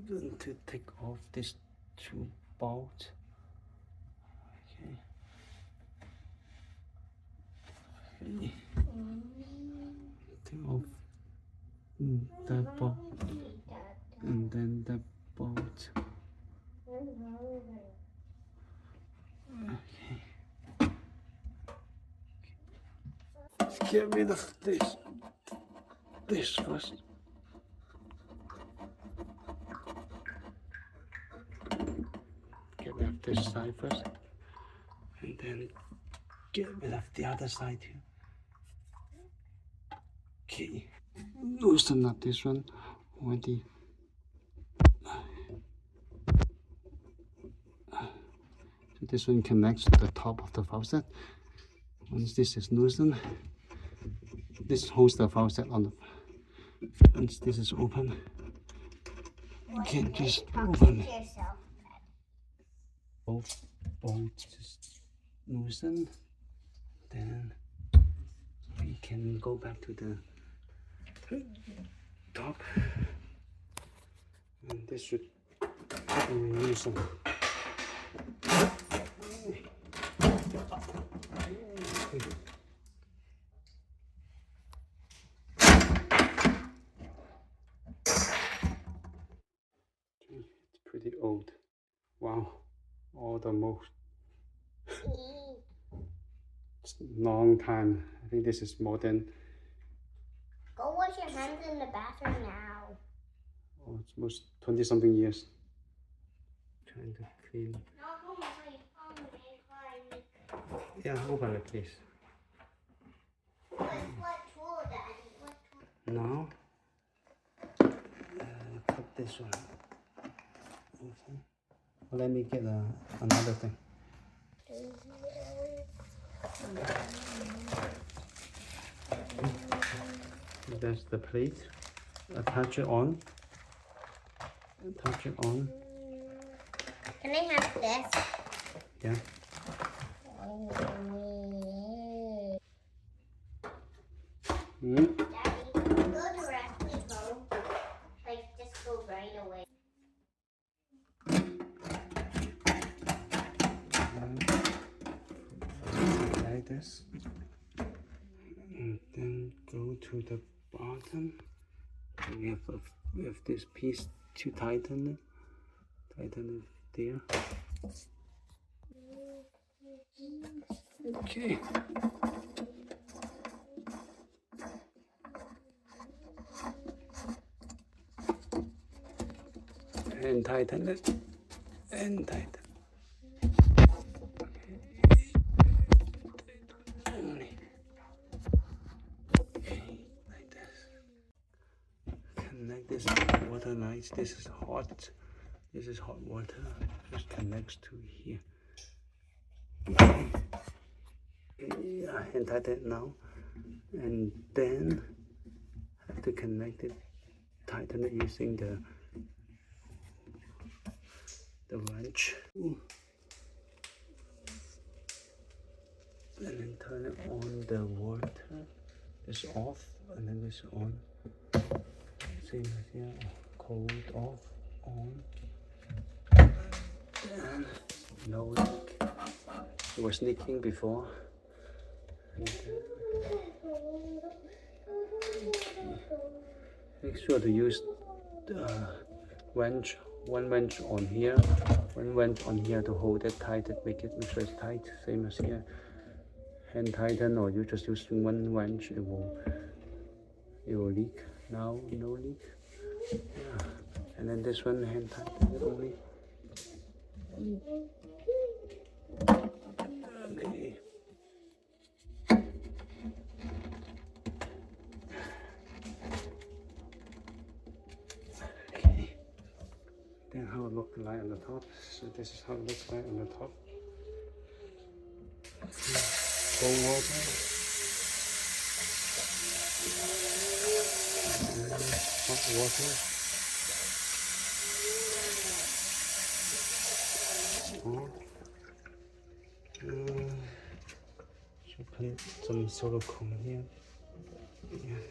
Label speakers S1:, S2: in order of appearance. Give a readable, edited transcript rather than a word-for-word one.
S1: going to take off these two bolts. Okay. Okay. Take off that bolt and then the bolt. Okay. Get rid of this first. Get rid of this side first, and then get rid of the other side too. Okay, loosen up this one already. So this one connects to the top of the faucet. Once this is loosened, this holds the faucet on the. Once this is open, you can just open it. Both bolts just loosen. Then we can go back to the top, and this should loosen. It's pretty old. Wow, all the most. It's a long time. I think this is more than.
S2: Go wash your hands in the bathroom now.
S1: Oh, it's almost 20-something years. Trying to clean. Yeah, open it, please.
S2: What tool, Daddy? What tool?
S1: Now, cut this one. Okay. Well, let me get another thing. That's the plate. Attach it on. Attach it on.
S2: Can I have this?
S1: Yeah.
S2: Daddy, go directly home. Like, just go right away.
S1: Like this. And then go to the bottom. We have this piece to tighten it. Tighten it there. Okay. And tighten it. And tighten. Connect this water lines. This is hot. This is hot water. Just connects to here. Okay. Yeah, and tighten it now. And then have to connect it. Tighten it using the wrench. And then turn it on. The water is off, and then it's on. Same as here, cold off, on, and no leak. It was leaking before. And make sure to use the wrench, one wrench on here, one wrench on here to hold it tight, make sure it's tight, same as here. Hand tighten, or you just use one wrench, it will leak. Now no leak. Yeah. And then this one, hand tighten it only. Okay. Okay. Then how it look like on the top. So this is how it looks like on the top. Cold water. Hot water. So put some silicone here. Yeah.